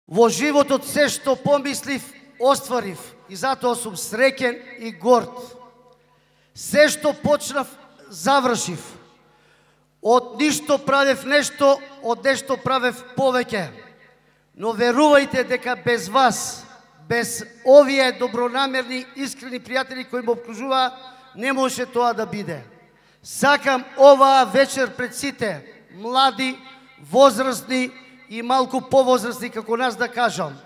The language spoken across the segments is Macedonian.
Во животот се што помислив, остварив и затоа сум среќен и горд. Се што почнав, завршив. Од ништо правев нешто, од нешто правев повеќе. Но верувајте дека без вас, без овие добронамерни, искрени пријатели кои ме обкружуваа, не може тоа да биде. Сакам оваа вечер пред сите, млади, возрастни и малку повозрастни како нас да кажам.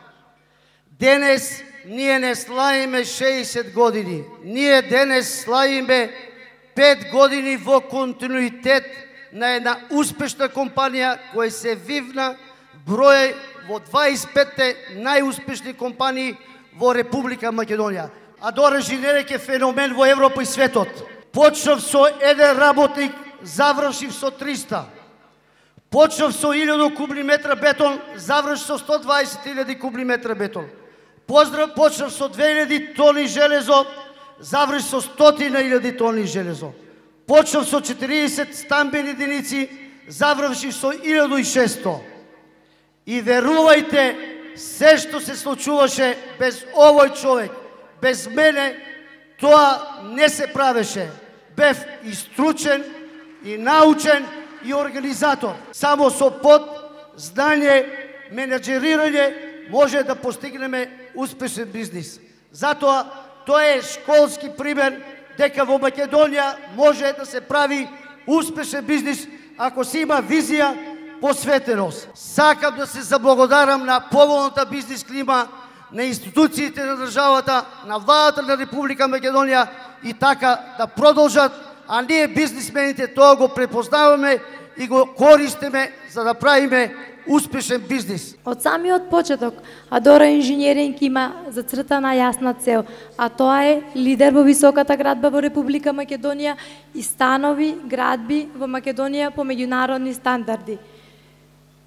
Денес ние не славиме 60 години. Ние денес славиме 5 години во континуитет на една успешна компанија која се вивна број во 25-те најуспешни компании во Република Македонија. Адора Женерек е феномен во Европа и светот. Почнав со еден работник, завршив со 300. Почнав со 1000 кубни метра бетон, завршив со 120.000 кубни метра бетон. Почнав со 2000 тони железо, завршив со 100.000 тони железо. Почнав со 40 стамбени единици, завршив со 1600. И верувајте, се што се случуваше без овој човек, без мене, тоа не се правеше. Бев и стручен, и научен, и организатор. Само со пот, знање, менеджерирање може да постигнеме успешен бизнис. Затоа, тоа е школски пример дека во Македонија може да се прави успешен бизнис ако се има визија, посветеност. Сакам да се заблагодарам на поволната бизнис клима, на институциите на државата, на владата на Република Македонија и така да продолжат, а ние бизнисмените тоа го препознаваме и го користиме за да правиме успешен бизнис. Од самиот почеток, Адора Инженеринг има зацртана јасна цел, а тоа е лидер во високата градба во Република Македонија и станови градби во Македонија по меѓународни стандарди.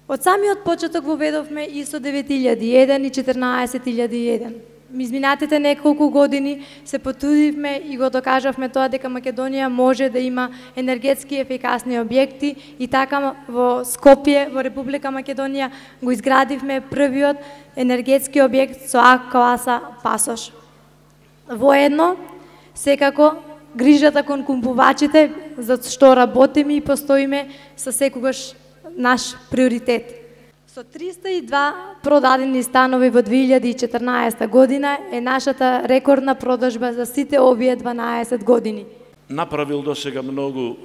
Од самиот почеток воведовме ISO 9001 и 14001. Изминатите неколку години се потрудивме и го докажавме тоа дека Македонија може да има енергетски ефикасни објекти и така во Скопје, во Република Македонија, го изградивме првиот енергетски објект со А класа пасош. Воедно, секако, грижата кон купувачите, за што работиме и постоиме, со секогаш наш приоритет. Со 302 продадени станови во 2014 година е нашата рекордна продажба за сите овие 12 години. Направил досега многу,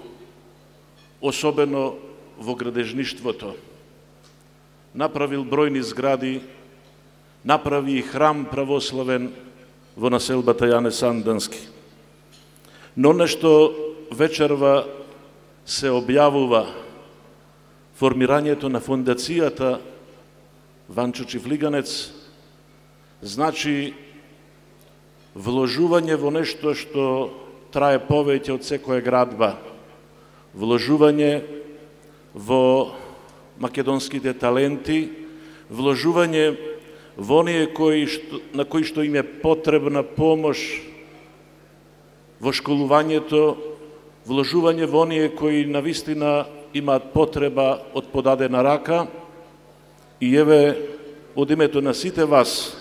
особено во градежништвото. Направил бројни згради, направи и храм православен во населбата Јане Сандански. Но нешто вечерва се објавува формирањето на фондацијата Ванчо Чифлиганец, значи вложување во нешто што трае повеќе од секоја градба, вложување во македонските таленти, вложување во оние на кои што им е потребна помош во школувањето, вложување во оние кои навистина имаат потреба од подадена рака и еве од името на сите вас,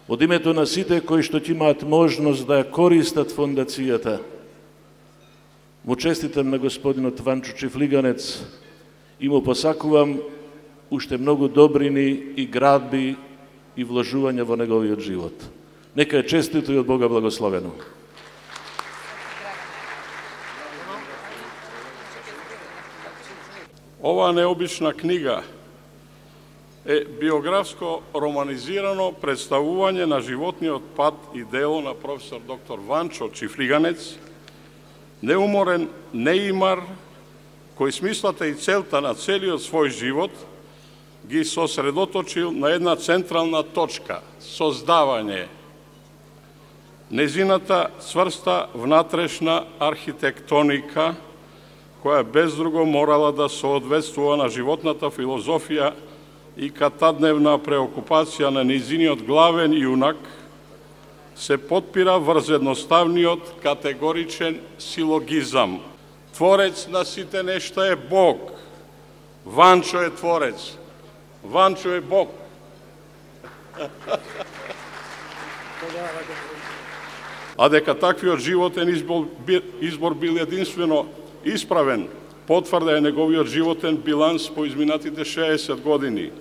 од името на сите кои што ќе имаат можност да ја користат фондацијата, му честитам на господинот Ванчо Чифлиганец и му посакувам уште многу добрини и градби и вложувања во неговиот живот. Нека е честито и од Бога благословено. Ова необична книга е биографско романизирано представување на животниот пат и дело на професор доктор Ванчо Чифлиганец, неуморен неимар, кој смислата и целта на целиот свој живот ги сосредоточил на една централна точка – создавање. Незината цврста внатрешна архитектоника, која без друго морала да соодветствува на животната филозофија и катадневна преокупација на незиниот главен јунак, се потпира врз едноставниот категоричен силогизам. Творец на сите нешта е Бог. Ванчо е Творец. Ванчо е Бог. А дека таквиот животен избор бил единствено исправен, потврда е неговиот животен биланс по изминатите 60 години.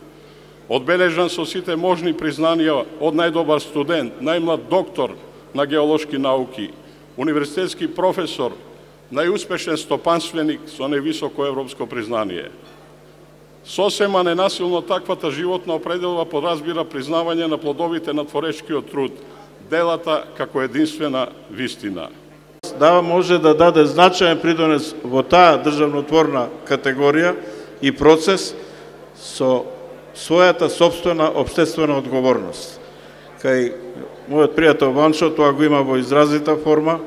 Одбележан со сите можни признанија од најдобар студент, најмлад доктор на геолошки науки, универзитетски професор, најуспешен стопанственик со највисоко европско признание. Сосема ненасилно таквата животна определба подразбира признавање на плодовите на творечкиот труд, делата како единствена вистина. Да може да даде значаен придонес во таа државнотворна категорија и процес со својата собствена општествена одговорност. Кај мојот пријател Ванчо тоа го има во изразита форма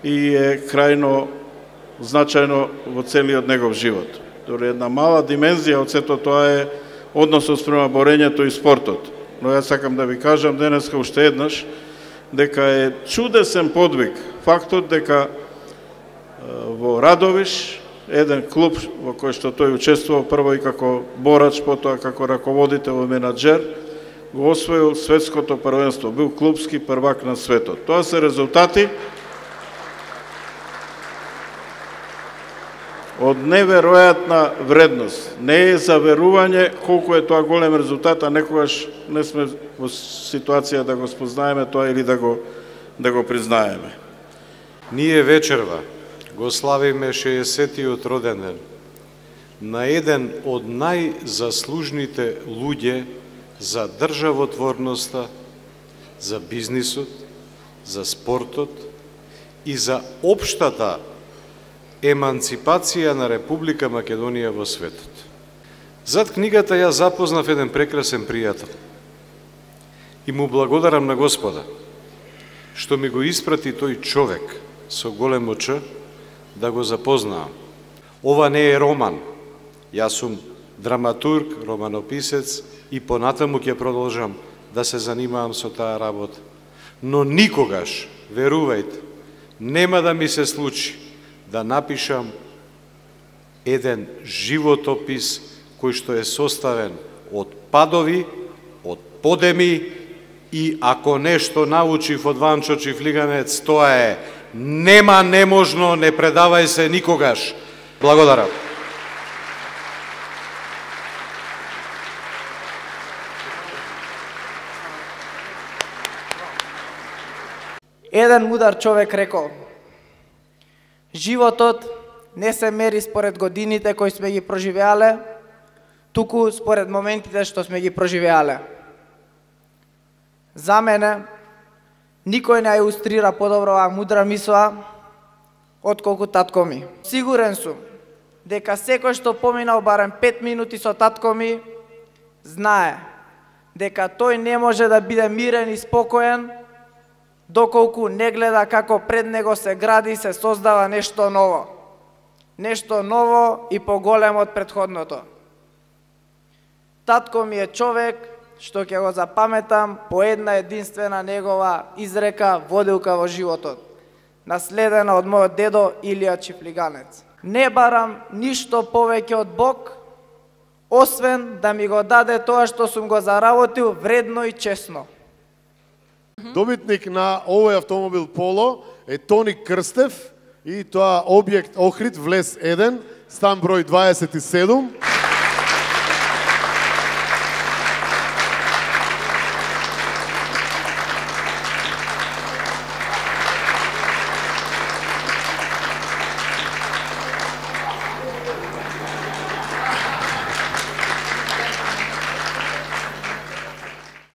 и е крајно значајно во целиот негов живот. Дори една мала димензија од сето тоа е односот спрема борењето и спортот. Но јас сакам да ви кажам денеска уште еднаш дека е чудесен подвиг фактот дека во Радовиш, еден клуб во кој што тој учествувал прво и како борач, потоа како раководител и менаџер, го освоил светското првенство, бил клубски првак на светот. Тоа се резултати од неверојатна вредност. Не е за верување колку е тоа голем резултат, а некогаш не сме во ситуација да го спознаеме тоа или да го признаеме. Ние вечерва го славиме 60-тиот роден ден на еден од најзаслужните луѓе за државотворноста, за бизнисот, за спортот и за општата еманципација на Република Македонија во светот. Зад книгата ја запознав еден прекрасен пријател и му благодарам на Господа што ми го испрати тој човек со големо Ч да го запознаам. Ова не е роман. Јас сум драматург, романописец и понатаму ќе продолжам да се занимавам со таа работа. Но никогаш, верувајте, нема да ми се случи да напишам еден животопис кој што е составен од падови, од подеми и ако нешто научив од Ванчо Чифлиганец, тоа е нема неможно, не предавај се никогаш. Благодарам. Еден мудар човек рекол: животот не се мери според годините кои сме ги проживеале, туку според моментите што сме ги проживеале. За мене, никој не илустрира подобро оваа мудра мисла отколку татко ми. Сигурен сум дека секој што поминал барем 5 минути со татко ми, знае дека тој не може да биде мирен и спокоен доколку не гледа како пред него се гради и се создава нешто ново. Нешто ново и поголемо од претходното. Татко ми е човек што ќе го запаметам по една единствена негова изрека, водилка во животот, наследена од мојот дедо Илија Чифлиганец. Не барам ништо повеќе од Бог, освен да ми го даде тоа што сум го заработил вредно и честно. Добитник на овој автомобил Поло е Тони Крстев и тоа објект Охрид Влес 1, стан број 27.